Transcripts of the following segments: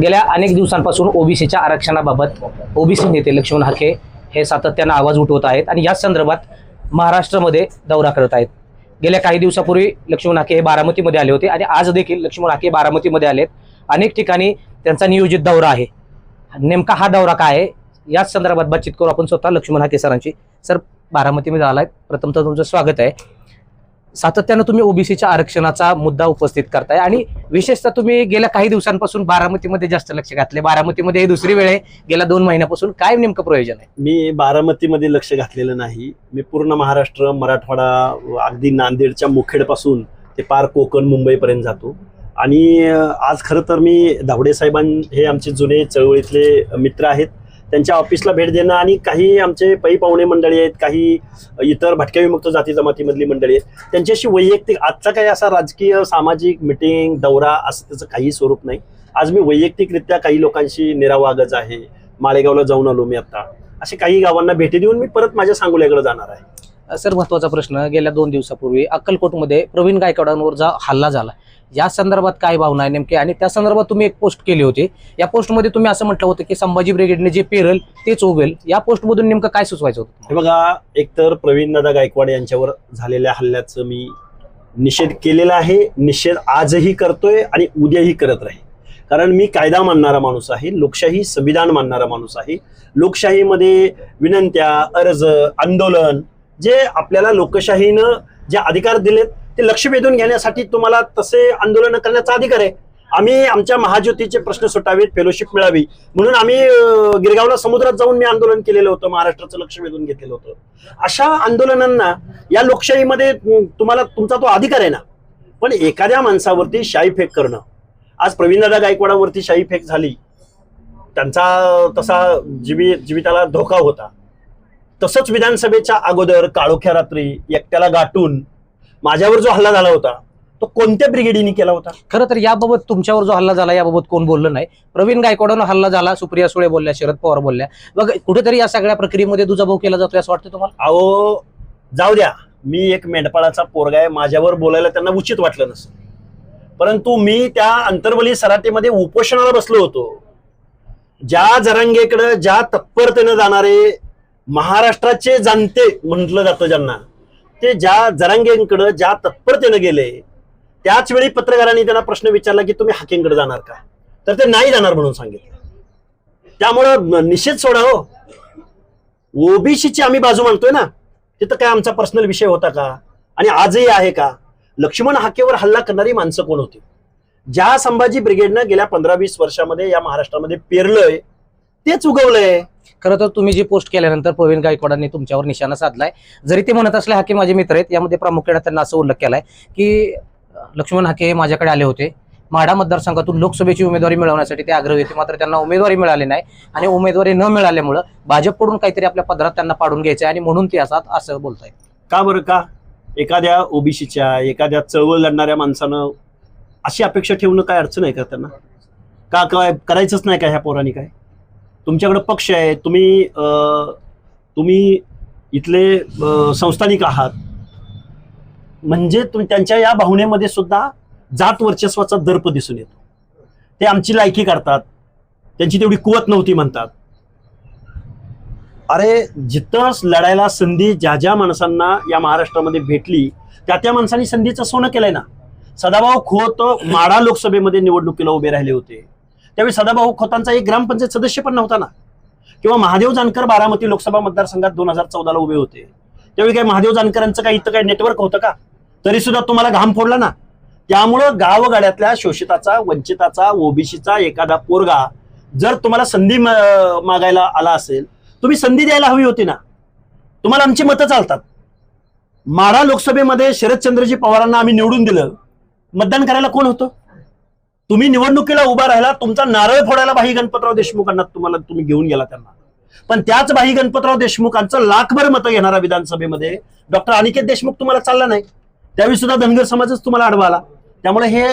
गेल्या अनेक दिवसांपासून ओबीसीच्या आरक्षणाबाबत ओबीसी नेते लक्ष्मण हाके हे सातत्यानं आवाज उठवत आहेत आणि याच संदर्भात महाराष्ट्रामध्ये दौरा करत आहेत. गेल्या काही दिवसापूर्वी लक्ष्मण हाके हे बारामतीमध्ये आले होते आणि आज देखील लक्ष्मण हाके बारामतीमध्ये आलेत. अनेक ठिकाणी त्यांचा नियोजित दौरा आहे. नेमका हा दौरा काय आहे याच संदर्भात बातचीत करू आपण स्वतः लक्ष्मण हाके सरांची. सर, बारामतीमध्ये आलाय, प्रथमतः तुमचं स्वागत आहे. सातत्यानं तुम्ही ओबीसीच्या आरक्षणाचा मुद्दा उपस्थित करताय आणि विशेषतः तुम्ही गेल्या काही दिवसांपासून बारामतीमध्ये जास्त लक्ष घातले. बारामतीमध्ये ही दुसरी वेळ आहे गेल्या 2 महिन्यापासून. काय नेमकं प्रयोजन आहे? मी बारामतीमध्ये लक्ष घातलेलं नाही. मी पूर्ण महाराष्ट्र, मराठवाडा, अगदी नांदेडच्या मुखेडपासून ते पार कोकण, मुंबईपर्यंत जातो. आणि आज खरं तर मी धावडे साहेबां हे आमचे जुने चळवळीतले मित्र आहेत, त्यांच्या ऑफिसला भेट देणं आणि काही आमचे पै पाहुणे मंडळी आहेत, काही इतर भटक्या विमुक्त जाती जमातीमधली मंडळी आहेत, त्यांच्याशी वैयक्तिक आजचा काही असा राजकीय सामाजिक मिटिंग दौरा असं त्याचं काही स्वरूप नाही. आज मी वैयक्तिकरित्या काही लोकांशी निरावागज आहे. माळेगावला जाऊन आलो मी आता. असे काही गावांना भेटी देऊन मी परत माझ्या सांगोल्याकडे जाणार आहे. सर, महत्वाचा प्रश्न, गेल्या 2 दिवसापूर्वी अक्कलकोटमध्ये प्रवीण गायकवाडांवर जो हल्ला झाला या संदर्भात काय भावना आहे नेमकी? आणि त्या संदर्भात तुम्ही एक पोस्ट केली होती. या पोस्टमध्ये तुम्ही असं म्हटलं होतं की संभाजी ब्रिगेडने जे पेरल तेच उगेल. या पोस्टमधून नेमकं काय सुचवायचं होतं? हे बघा, एकतर प्रवीणदादा गायकवाड यांच्यावर झालेल्या हल्ल्याचं मी निषेध केलेला आहे. निषेध आजही करतोय आणि उद्याही करत राहील. कारण मी कायदा मानणारा माणूस आहे, लोकशाही संविधान मानणारा माणूस आहे. लोकशाहीमध्ये विनंत्या, अर्ज, आंदोलन जे आपल्याला लोकशाहीनं जे अधिकार दिलेत ते लक्ष वेधून घेण्यासाठी तुम्हाला तसे आंदोलन करण्याचा अधिकार आहे. आम्ही आमच्या महाज्योतीचे प्रश्न सुटावेत, फेलोशिप मिळावी म्हणून आम्ही गिरगावला समुद्रात जाऊन मी आंदोलन केलेलं होतं, महाराष्ट्राचं लक्ष वेधून घेतलेलं होतं. अशा आंदोलनांना या लोकशाहीमध्ये तुम्हाला तुमचा तो अधिकार आहे ना. पण एखाद्या माणसावरती शाई फेक करणं, आज प्रवीणदादा गायकवाडांवरती शाई फेक झाली, त्यांचा तसा जीविताला धोका होता. तसंच विधानसभेच्या अगोदर काळोख्या रात्री एकट्याला गाठून माझ्यावर जो हल्ला झाला होता तो कोणत्या ब्रिगेडीने केला होता? खरं तर याबाबत तुमच्यावर जो हल्ला झाला याबाबत कोण बोललं नाही. प्रवीण गायकवाडांवर हल्ला झाला, सुप्रिया सुळे बोलल्या, शरद पवार बोलल्या. बघ, कुठेतरी या सगळ्या प्रक्रियेमध्ये दुजाभाव केला जातोय असं वाटतं तुम्हाला? अहो, जाऊ द्या, मी एक मेंढपाळाचा पोरगा आहे, माझ्यावर बोलायला त्यांना उचित वाटलं नसेल. परंतु मी त्या अंतर्वली सराटीमध्ये उपोषणाला बसलो होतो. ज्या जरांगेकडे ज्या तत्परतेने जाणारे महाराष्ट्राचे जाणते म्हटलं जातं ज्यांना, ते ज्या जरांगेंकडे ज्या तत्परतेने गेले, त्याच वेळी पत्रकारांनी त्यांना प्रश्न विचारला की तुम्ही हाकेंकडे जाणार का? तर ते नाही जाणार म्हणून सांगितलं. त्यामुळं निषेध सोडा हो. ओबीसीची आम्ही बाजू मानतोय ना, तिथं काय आमचा पर्सनल विषय होता का? आणि आजही आहे का? लक्ष्मण हाकेवर हल्ला करणारी माणसं कोण होती? ज्या संभाजी ब्रिगेडनं गेल्या 15-20 वर्षामध्ये या महाराष्ट्रामध्ये पेरलंय तेच उगवलंय. खरं तर तुम्ही जी पोस्ट केल्यानंतर प्रवीण गायकवाडांनी तुमच्यावर निशाणा साधलाय. जरी ते म्हणत असले हाके माझे मित्र आहेत, यामध्ये प्रामुख्याने त्यांना असं उल्लेख केलाय की लक्ष्मण हाके माझ्याकडे आले होते, माढा मतदारसंघातून लोकसभेची उमेदवारी मिळवण्यासाठी ते आग्रही होते, मात्र त्यांना उमेदवारी मिळाली नाही आणि उमेदवारी न मिळाल्यामुळं भाजपकडून काहीतरी आपल्या पदरात त्यांना पाडून घ्यायचं आणि म्हणून ते असं बोलताय. का बरं? का एखाद्या ओबीसीच्या, एखाद्या चळवळ लढणाऱ्या माणसानं अशी अपेक्षा ठेवणं काय अडचण आहे का त्यांना? का काय करायचंच नाही का ह्या पोरांनी? काय तुमच्याकडे पक्ष आहे, तुम्ही इथले संस्थानिक आहात, म्हणजे तुम्ही त्यांच्या या भावनेमध्ये सुद्धा जात वर्चस्वाचा दर्प दिसून येतो. ते आमची लायकी करतात, त्यांची तेवढी कुवत नव्हती म्हणतात. अरे, जिथं लढायला संधी ज्या ज्या माणसांना या महाराष्ट्रामध्ये भेटली त्या माणसांनी संधीचं सोनं केलंय ना. सदाभाऊ खोत माढा लोकसभेमध्ये निवडणुकीला उभे राहिले होते, त्यावेळी सदाभाऊ खोतांचा एक ग्रामपंचायत सदस्य पण नव्हता ना. किंवा महादेव जानकर बारामती लोकसभा मतदारसंघात 2014ला उभे होते, त्यावेळी काय महादेव जानकरांचं काही इथं काही नेटवर्क होतं का? तरी सुद्धा तुम्हाला घाम फोडला ना. त्यामुळं गावगाड्यातल्या शोषिताचा, वंचिताचा, ओबीसीचा एखादा पोरगा जर तुम्हाला संधी मागायला आला असेल, तुम्ही संधी द्यायला हवी होती ना. तुम्हाला आमची मतं चालतात. माढा लोकसभेमध्ये शरदचंद्रजी पवारांना आम्ही निवडून दिलं, मतदान करायला कोण होतं? तुम्ही निवडणुकीला उभा राहिला, तुमचा नारळ फोडायला भाई गणपतराव देशमुखांना तुम्ही घेऊन गेला त्यांना. पण त्याच भाई गणपतराव देशमुखांचं लाखभर मतं घेणारा विधानसभेमध्ये डॉक्टर अनिकेत देशमुख तुम्हाला चालला नाही. त्यावेळी सुद्धा धनगर समाजच तुम्हाला अडवा आला. त्यामुळे हे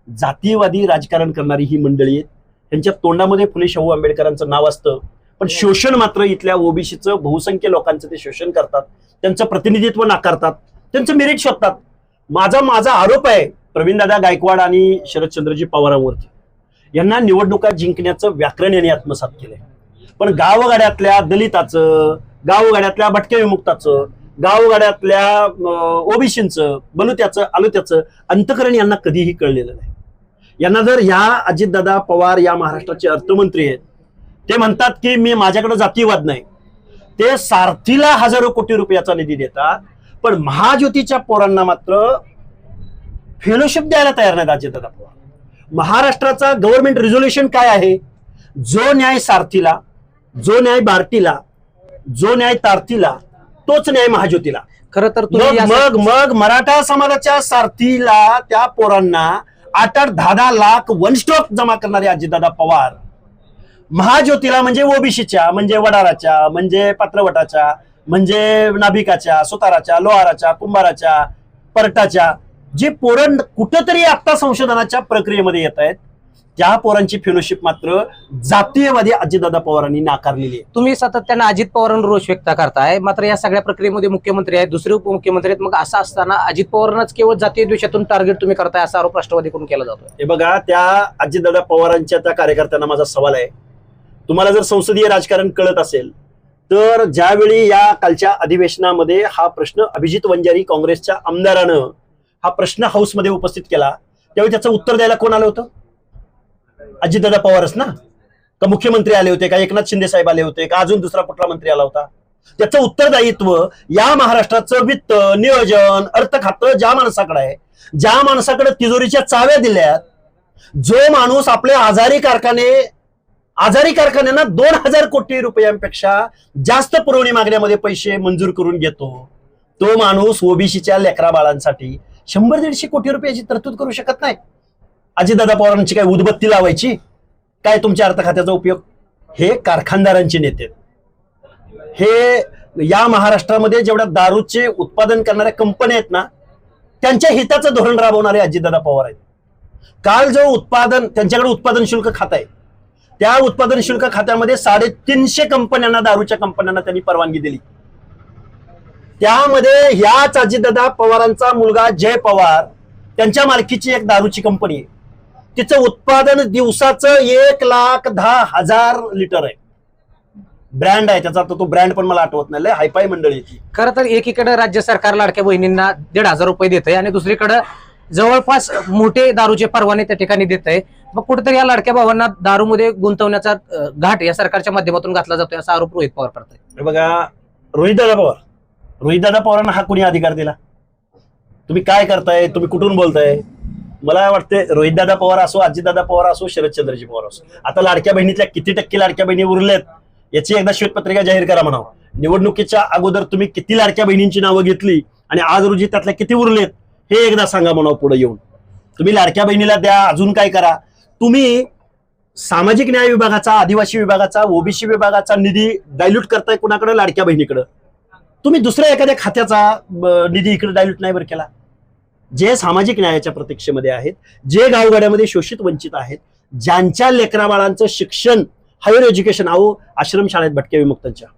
जातीवादी राजकारण करणारी ही मंडळी आहेत. त्यांच्या तोंडामध्ये फुले शाहू आंबेडकरांचं नाव असतं, पण शोषण मात्र इथल्या ओबीसीचं बहुसंख्य लोकांचं ते शोषण करतात, त्यांचं प्रतिनिधित्व नाकारतात, त्यांचं मेरिट शोधतात. माझा आरोप आहे प्रवीणदादा गायकवाड आणि शरदचंद्रजी पवारांवरती. यांना निवडणुका जिंकण्याचं व्याकरण यांनी आत्मसात केलंय. पण गावगाड्यातल्या दलिताचं, गावगाड्यातल्या भटक्या विमुक्ताचं, गावगाड्यातल्या ओबीसींचं, बलुत्याचं, आलुत्याचं अंतकरण यांना कधीही कळलेलं नाही. यांना जर ह्या अजितदादा पवार या महाराष्ट्राचे अर्थमंत्री आहेत, ते म्हणतात की मी माझ्याकडे जातीवाद नाही, ते सारथीला हजारो कोटी रुपयाचा निधी देतात, पण महाज्योतीच्या पोरांना मात्र फेलोशिप द्यायला तयार नाहीत अजितदादा पवार. महाराष्ट्राचा गव्हर्नमेंट रिझोल्युशन काय आहे? जो न्याय सारथीला, जो न्याय बार्टीला, जो न्याय तारतीला, तोच न्याय महाज्योतीला. खरं तर मग मग मराठा समाजाच्या सारथीला त्या पोरांना 8-8, 10-10 लाख वन स्टॉक जमा करणारे अजितदादा पवार महाज्योतीला म्हणजे ओबीसीच्या, म्हणजे वडाराच्या, म्हणजे पात्रवटाच्या, म्हणजे नाभिकाच्या, सुताराच्या, लोहाराच्या, कुंभाराच्या, परटाच्या जे पोरण कुठंतरी आता संशोधनाच्या प्रक्रियेमध्ये येत आहेत, त्या पोरांची फेलोशिप मात्र जातीयवादी अजितदादा पवारांनी नाकारलेली आहे. तुम्ही सातत्यानं अजित पवारांवर रोष व्यक्त करताय, मात्र या सगळ्या प्रक्रियेमध्ये मुख्यमंत्री आहेत, दुसरे उपमुख्यमंत्री आहेत. मग असं असताना अजित पवारांनाच केवळ जातीय द्वेषातून टार्गेट तुम्ही करताय असा आरोप राष्ट्रवादीकडून केला जातोय. हे बघा, त्या अजितदादा पवारांच्या त्या कार्यकर्त्यांना माझा सवाल आहे, तुम्हाला जर संसदीय राजकारण कळत असेल तर ज्यावेळी या कालच्या अधिवेशनामध्ये हा प्रश्न अभिजित वंजारी काँग्रेसच्या आमदारानं हा प्रश्न हाऊसमध्ये उपस्थित केला, त्यावेळी त्याचं उत्तर द्यायला कोण आलं होतं? अजितदादा पवारच ना. का मुख्यमंत्री आले होते, का एकनाथ शिंदे साहेब आले होते, का अजून दुसरा कुठला मंत्री आला होता? त्याचं उत्तरदायित्व या महाराष्ट्राचं वित्त, नियोजन, अर्थ खातं ज्या माणसाकडे आहे, ज्या माणसाकडे तिजोरीच्या चाव्या दिल्यात, जो माणूस आपले आजारी कारखान्यांना 2000 कोटी रुपयांपेक्षा जास्त पुरवणी मागण्यामध्ये पैसे मंजूर करून घेतो, तो माणूस ओबीसीच्या लेकरा बाळांसाठी 100-150 कोटी रुपयाची तरतूद करू शकत नाही. अजितदादा पवारांची काय उदबत्ती लावायची काय तुमच्या अर्थ खात्याचा उपयोग? हे कारखानदारांचे नेते, हे या महाराष्ट्रामध्ये जेवढ्या दारूचे उत्पादन करणाऱ्या कंपन्या आहेत ना, त्यांच्या हिताचं धोरण राबवणारे अजितदादा पवार आहेत. काल जो त्यांच्याकडे उत्पादन शुल्क खातं आहे, त्या उत्पादन शुल्क खात्यामध्ये 350 कंपन्यांना, दारूच्या कंपन्यांना त्यांनी परवानगी दिली. त्यामध्ये ह्याच अजितदादा पवारांचा मुलगा जय पवार, त्यांच्या मालकीची एक दारूची कंपनी आहे, तिचं उत्पादन दिवसाचं 1,10,000 लिटर आहे. ब्रँड आहे त्याचा, तो ब्रँड पण मला आठवत नाही, हायफाय मंडळी आहे ती. खरं तर एकीकडे राज्य सरकार लाडक्या बहिणींना 1,500 रुपये देत आहे आणि दुसरीकडे जवळपास मोठे दारूचे परवाने त्या ठिकाणी देत आहे. मग कुठेतरी या लाडक्या भावांना दारूमध्ये गुंतवण्याचा घाट या सरकारच्या माध्यमातून घातला जातोय असा आरोप रोहित पवार करताय. बघा, रोहितदादा पवारांना हा कोणी अधिकार दिला? तुम्ही काय करताय? तुम्ही कुठून बोलताय? मला वाटतं रोहितदादा पवार असो, अजितदादा पवार असो, शरदचंद्रजी पवार असो, आता लाडक्या बहिणीतल्या किती टक्के लाडक्या बहिणी उरलेत याची एकदा श्वेतपत्रिका जाहीर करा म्हणावं. निवडणुकीच्या अगोदर तुम्ही किती लाडक्या बहिणींची नावं घेतली आणि आज रोजी त्यातल्या किती उरलेत हे एकदा सांगा म्हणावं पुढे येऊन. तुम्ही लाडक्या बहिणीला द्या, अजून काय करा. तुम्ही सामाजिक न्याय विभागाचा, आदिवासी विभागाचा, ओबीसी विभागाचा निधी डायल्यूट करताय कुणाकडे? लाडक्या बहिणीकडे. तुम्ही दुसऱ्या एखाद्या खात्याचा निधी इकडे डायल्यूट नाही बरं केला. जे सामाजिक न्यायाच्या प्रतीक्षेमध्ये आहेत, जे गावगाड्यामध्ये शोषित वंचित आहेत, ज्यांच्या लेकरा बाळांचं शिक्षण, हायर एज्युकेशन, आश्रम शाळेत भटक्या विमुक्तांच्या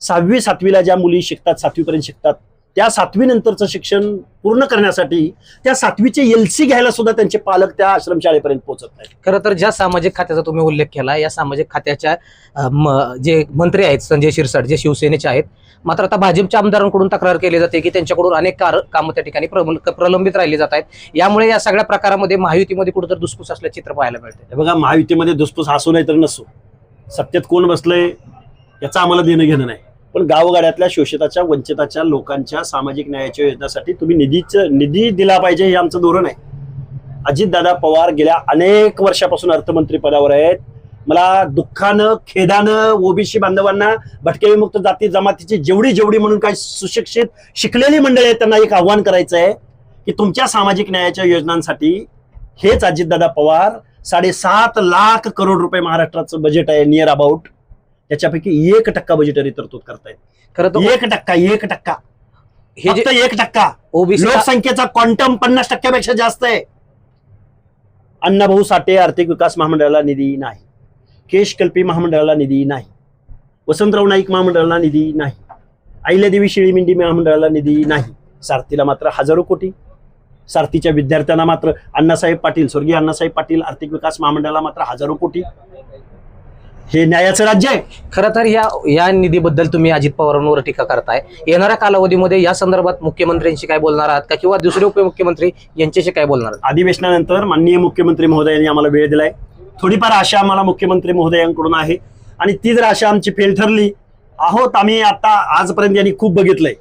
6वी 7वीला ज्या मुली शिकतात, 7वीपर्यंत शिकतात, त्या 7वी नंतरचं शिक्षण पूर्ण करण्यासाठी त्या 7वीचे LC घ्यायला सुद्धा त्यांचे पालक त्या आश्रम शाळेपर्यंत पोहोचत नाहीत. खरं तर ज्या सामाजिक खात्याचा तुम्ही उल्लेख केला, या सामाजिक खात्याच्या जे मंत्री आहेत संजय शिरसाट, जे शिवसेनेचे आहेत, मात्र आता भाजपच्या आमदारांकडून तक्रार केली जाते की त्यांच्याकडून अनेक कामं त्या ठिकाणी प्रलंबित राहिली जात आहेत. यामुळे या सगळ्या प्रकारामध्ये महायुतीमध्ये कुठेतरी धुसफूस असल्याचं चित्र पाहायला मिळते. बघा, महायुतीमध्ये धुसफूस असू नाही तर नसो, सत्तेत कोण बसलंय याचं आम्हाला देणं घेणं नाही, पण गावगाड्यातल्या शोषिताच्या, वंचिताच्या लोकांच्या सामाजिक न्यायाच्या योजनेसाठी तुम्ही निधी दिला पाहिजे, हे आमचं धोरण आहे. अजितदादा पवार गेल्या अनेक वर्षापासून अर्थमंत्री पदावर आहेत. मला दुःखानं, खेदानं ओबीसी बांधवांना, भटके विमुक्त जाती जमातीची जेवढी म्हणून काही सुशिक्षित शिकलेली मंडळी आहेत त्यांना एक आव्हान करायचं आहे की तुमच्या सामाजिक न्यायाच्या योजनांसाठी हेच अजितदादा पवार 7.5 लाख करोड रुपये महाराष्ट्राचं बजेट आहे नियर अबाउट, त्याच्यापैकी 1% बजेटरी तरतूद करतायत. खरं तर 1% हे फक्त 1%. ओबीसी लोकसंख्येचा क्वांटम 50%पेक्षा जास्त आहे. अण्णाभाऊ साठे आर्थिक विकास महामंडळाला निधी नाही, केशकल्पी महामंडळाला निधी नाही, वसंतराव नाईक महामंडळाला निधी नाही, अहिल्यादेवी शिळीमिंडी महामंडळाला निधी नाही, सारथीला मात्र हजारो कोटी. सारथीच्या विद्यार्थ्यांना मात्र अण्णासाहेब पाटील, स्वर्गीय अण्णासाहेब पाटील आर्थिक विकास महामंडळाला मात्र हजारो कोटी. हे न्यायाचं राज्य आहे. खरं तर या निधीबद्दल तुम्ही अजित पवारांवर टीका करताय. येणाऱ्या कालावधीमध्ये या संदर्भात मुख्यमंत्र्यांशी काय बोलणार आहात का, किंवा दुसरे उपमुख्यमंत्री यांच्याशी काय बोलणार आहात? अधिवेशनानंतर माननीय मुख्यमंत्री महोदयांनी आम्हाला वेळ दिलाय. थोडीफार आशा आम्हाला मुख्यमंत्री महोदयांकडून आहे आणि ती जर आशा आमची फेल ठरली आहोत आम्ही आता आजपर्यंत यांनी खूप बघितलंय.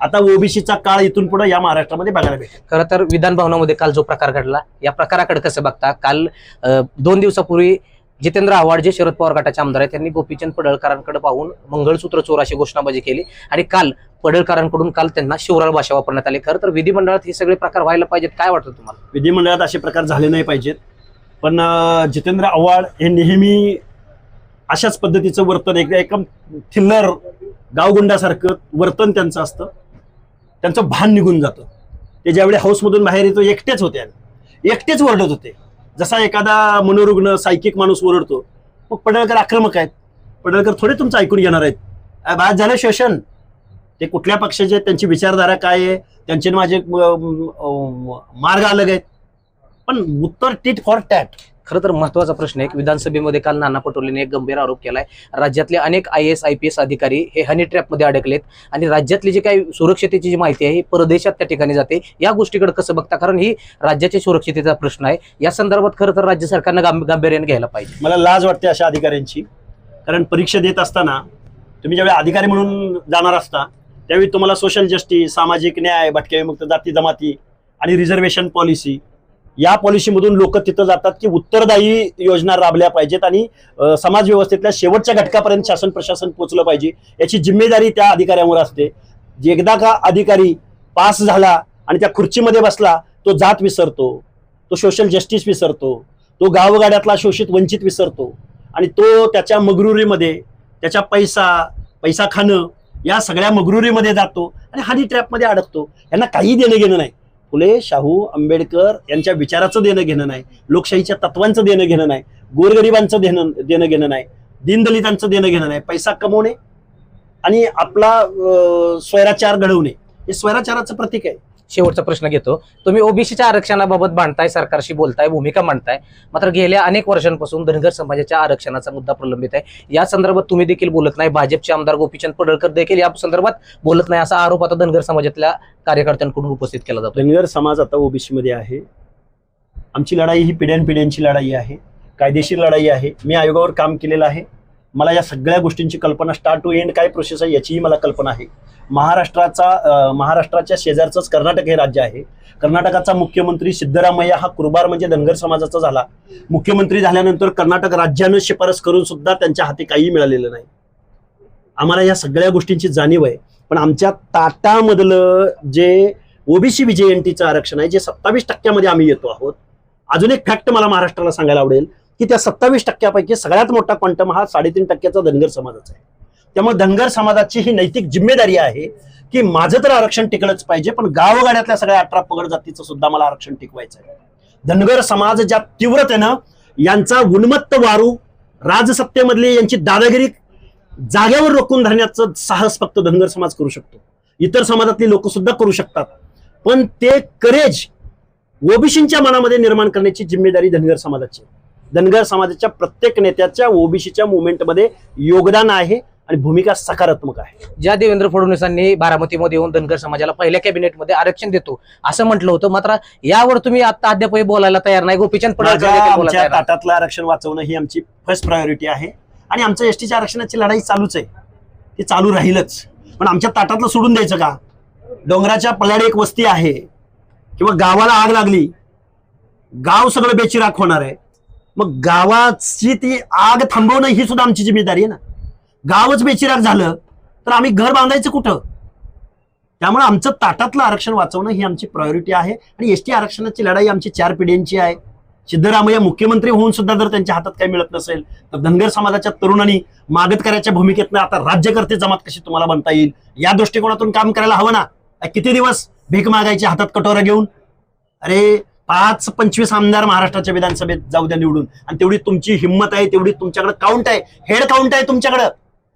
आता ओबीसीचा काळ इथून पुढे या महाराष्ट्रामध्ये बघायला भेटेल. खरं तर विधान भवनामध्ये काल जो प्रकार घडला, या प्रकाराकडे कसं बघता? काल 2 दिवसापूर्वी जितेंद्र आव्हाड जे शरद पवार गटाचे आमदार आहेत त्यांनी गोपीचंद पडळकरांकडे पाहून मंगळसूत्र चोर अशी घोषणाबाजी केली आणि काल पडळकरांकडून त्यांना शिवराळ भाषा वापरण्यात आली. खरं तर विधिमंडळात हे सगळे प्रकार व्हायला पाहिजेत. काय वाटतं तुम्हाला? विधिमंडळात असे प्रकार झाले नाही पाहिजेत, पण जितेंद्र आव्हाड हे नेहमी अशाच पद्धतीचं वर्तन, एकदम थिल्लर गावगुंडासारखं वर्तन त्यांचं असतं. त्यांचं भान निघून जातं. ते ज्यावेळी हाऊसमधून बाहेर येतो एकटेच होते, एकटेच ओरडत होते. जसा एखादा मनोरुग्ण सायकिक माणूस ओरडतो, मग पडळकर आक्रमक आहेत. पडळकर थोडे तुमचं ऐकून घेणार आहेत. बाद झालं शोषण. ते कुठल्या पक्षाचे आहेत, त्यांची विचारधारा काय आहे, त्यांचे माझे मार्ग अलग आहेत, पण उत्तर टीट फॉर टॅट. खरं तर महत्वाचा प्रश्न आहे. विधानसभेमध्ये काल नाना पटोलेने एक गंभीर आरोप केलाय. राज्यातले अनेक IAS IPS अधिकारी हे हनी ट्रॅपमध्ये अडकलेत आणि राज्यातली जी काही सुरक्षतेची जी माहिती आहे ही परदेशात त्या ठिकाणी जाते. या गोष्टीकडे कसं बघता? कारण ही राज्याच्या सुरक्षतेचा प्रश्न आहे. या संदर्भात खरं तर राज्य सरकारनं गांभीर्याने घ्यायला पाहिजे. मला लाज वाटते अशा अधिकाऱ्यांची. कारण परीक्षा देत असताना तुम्ही ज्यावेळी अधिकारी म्हणून जाणार असता त्यावेळी तुम्हाला सोशल जस्टिस, सामाजिक न्याय, भटक्या विमुक्त जाती जमाती आणि रिझर्वेशन पॉलिसी या पॉलिसीमधून लोक तिथं जातात की उत्तरदायी योजना राबल्या पाहिजेत आणि समाज व्यवस्थेतल्या शेवटच्या घटकापर्यंत शासन प्रशासन पोहोचलं पाहिजे. याची जिम्मेदारी त्या अधिकाऱ्यांवर असते. एकदा का अधिकारी पास झाला आणि त्या खुर्चीमध्ये बसला, तो जात विसरतो, तो सोशल जस्टिस विसरतो, तो गावगाड्यातला शोषित वंचित विसरतो आणि तो त्याच्या मगरुरीमध्ये, त्याच्या पैसा खाणं या सगळ्या मगरुरीमध्ये जातो आणि हनी ट्रॅपमध्ये अडकतो. यांना काही देणं घेणं नाही. फुले, शाहू, आंबेडकर यांच्या विचाराचं देणं घेणं नाही, लोकशाहीच्या तत्वांचं देणं घेणं नाही, गोरगरिबांचं देणं घेणं नाही, दीनदलितांचं देणं घेणं नाही. पैसा कमवणे आणि आपला स्वैराचार घडवणे हे स्वैराचाराचं प्रतीक आहे. शेवटचा प्रश्न घेतो. तुम्ही ओबीसीच्या आरक्षणाबाबत भांडताय, सरकारशी बोलताय, भूमिका मांडताय, मात्र गेल्या अनेक वर्षांपासून धनगर समाजाच्या आरक्षणाचा मुद्दा प्रलंबित आहे. या संदर्भात तुम्ही देखील बोलत नाही, भाजपचे आमदार गोपीचंद पडळकर देखील या संदर्भात बोलत नाही, असा आरोप आता धनगर समाजातल्या कार्यकर्त्यांकडून उपस्थित केला जातो. धनगर समाज आता ओबीसी मध्ये आहे. आमची लढाई ही पिढ्यानपिढ्यांची लढाई आहे, कायदेशीर लढाई आहे. मी आयोगावर काम केलेलं आहे. मला या सगळ्या गोष्टींची कल्पना, स्टार्ट टू एंड काय प्रोसेस आहे याचीही मला कल्पना आहे. महाराष्ट्राच्या शेजारचंच कर्नाटक हे राज्य आहे. कर्नाटकाचा मुख्यमंत्री सिद्धरामय्या हा कुरुबार म्हणजे धनगर समाजाचा झाला. मुख्यमंत्री झाल्यानंतर कर्नाटक राज्यानं शिफारस करून सुद्धा त्यांच्या हाती काही मिळालेलं नाही. आम्हाला या सगळ्या गोष्टींची जाणीव आहे. पण आमच्या ताटामधलं जे ओबीसी VJNTचं आरक्षण आहे, जे 27% आम्ही येतो आहोत. अजून एक फॅक्ट मला महाराष्ट्राला सांगायला आवडेल की त्या 27% सगळ्यात मोठा क्वांटम हा 3.5% धनगर समाजाचा आहे. त्यामुळे धनगर समाजाची ही नैतिक जिम्मेदारी आहे की माझं तर आरक्षण टिकलंच पाहिजे, पण गावगाड्यातल्या सगळ्या 18 पगड जातीचं सुद्धा मला आरक्षण टिकवायचं आहे. धनगर समाज ज्या तीव्रतेनं यांचा उन्मत्त वारू, राजसत्तेमधली यांची दादागिरी जाग्यावर रोखून धरण्याचं साहस फक्त धनगर समाज करू शकतो. इतर समाजातली लोक सुद्धा करू शकतात, पण ते करेज ओबीसीच्या मनामध्ये निर्माण करण्याची जिम्मेदारी धनगर समाजाची. धनगर समाजाच्या प्रत्येक नेत्याच्या ओबीसीच्या मुवमेंटमध्ये योगदान आहे आणि भूमिका सकारात्मक आहे. ज्या देवेंद्र फडणवीसांनी बारामतीमध्ये येऊन धनगर समाजाला पहिल्या कॅबिनेटमध्ये आरक्षण देतो असं म्हटलं होतं, मात्र यावर तुम्ही आता अद्याप बोलायला तयार नाही. गोपीचंद आमच्या ताटातलं आरक्षण वाचवणं ही आमची फर्स्ट प्रायोरिटी आहे आणि आमचं एसटीच्या आरक्षणाची लढाई चालूच आहे, ती चालू राहीलच. पण आमच्या ताटातलं सोडून द्यायचं का? डोंगराच्या पल्याडे एक वस्ती आहे किंवा गावाला आग लागली, गाव सगळं बेचिराख होणार आहे. मग गावाची ती आग थांबवणं ही सुद्धा आमची जिम्मेदारी आहे ना. गावच बेचिराख झालं तर आम्ही घर बांधायचं कुठं? त्यामुळे आमचं ताटातलं आरक्षण वाचवणं ही आमची प्रायोरिटी आहे आणि एसटी आरक्षणाची लढाई आमची 4 पिढ्यांची आहे. सिद्धरामय्या मुख्यमंत्री होऊन सुद्धा जर त्यांच्या हातात काही मिळत नसेल तर धनगर समाजाच्या तरुणांनी मागतकऱ्याच्या भूमिकेतनं आता राज्यकर्ते जमात कशी तुम्हाला बनता येईल या दृष्टिकोनातून काम करायला हवं ना. किती दिवस भीक मागायची हातात कटोरा घेऊन? अरे 25 आमदार महाराष्ट्राच्या विधानसभेत जाऊ द्या निवडून, आणि तेवढी तुमची हिंमत आहे, तेवढी तुमच्याकडे काउंट आहे, हेड काउंट आहे तुमच्याकडं,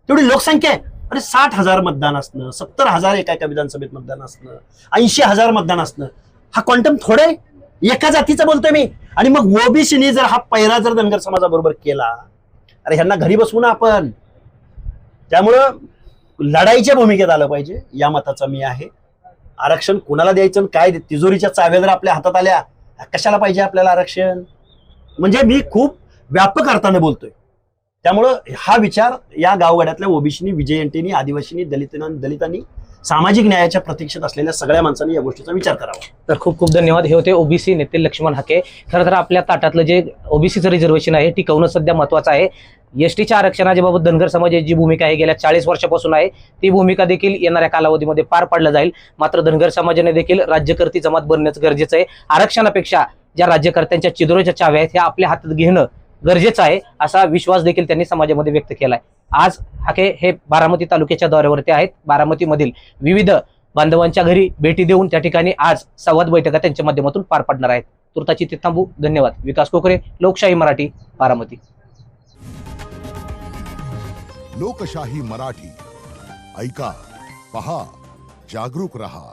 तेवढी लोकसंख्या आहे. अरे 60,000 मतदान असणं, 70,000 एका विधानसभेत मतदान असणं, 80,000 मतदान असणं, हा क्वांटम थोडा आहे? एका जातीचा बोलतोय मी. आणि मग ओबीसीनी जर हा पैरा जर धनगर समाजाबरोबर केला, अरे ह्यांना घरी बसवू ना आपण. त्यामुळं लढाईच्या भूमिकेत आलं पाहिजे, या मताचा मी आहे. आरक्षण कोणाला द्यायचं आणि काय, तिजोरीच्या चाव्या जर आपल्या हातात आल्या, कशाला पाहिजे आपल्याला आरक्षण? म्हणजे मी खूप व्यापक अर्थाने बोलतोय. त्यामुळं हा विचार या गावगाड्यातल्या ओबीसीनी, विजयंतीनी, आदिवासींनी, दलितांनी, सामाजिक न्यायाच्या प्रतीक्षेत असलेल्या सगळ्या माणसांनी या गोष्टीचा विचार करावा. तर खूप खूप धन्यवाद. हे होते ओबीसी नेते लक्ष्मण हाके. खरं तर आपल्या ताटातलं जे ओबीसीचं रिझर्वेशन आहे टिकवणं सध्या महत्वाचं आहे. एसटीच्या आरक्षणाच्या बाबत धनगर समाजाची जी भूमिका आहे गेल्या 40 वर्षापासून आहे, ती भूमिका देखील येणाऱ्या कालावधीमध्ये पार पाडलं जाईल. मात्र धनगर समाजाने देखील राज्यकर्ती जमात बनण्याचं गरजेचं आहे. आरक्षणापेक्षा ज्या राज्यकर्त्यांच्या चिदोरीच्या चाव्या आहेत ह्या आपल्या हातात घेणं गरजेचं आहे, असा विश्वास देखील त्यांनी समाजामध्ये व्यक्त केलाय. आज हाके हे बारामती तालुक्याच्या दौऱ्यावरती आहेत. बारामतीमधील विविध बांधवांच्या घरी भेटी देऊन त्या ठिकाणी आज संवाद बैठका त्यांच्या माध्यमातून पार पडणार आहेत. तुर्ताची ते थांबू. धन्यवाद. विकास कोकरे, लोकशाही मराठी, बारामती. लोकशाही मराठी, ऐका, पहा, जागरूक रहा.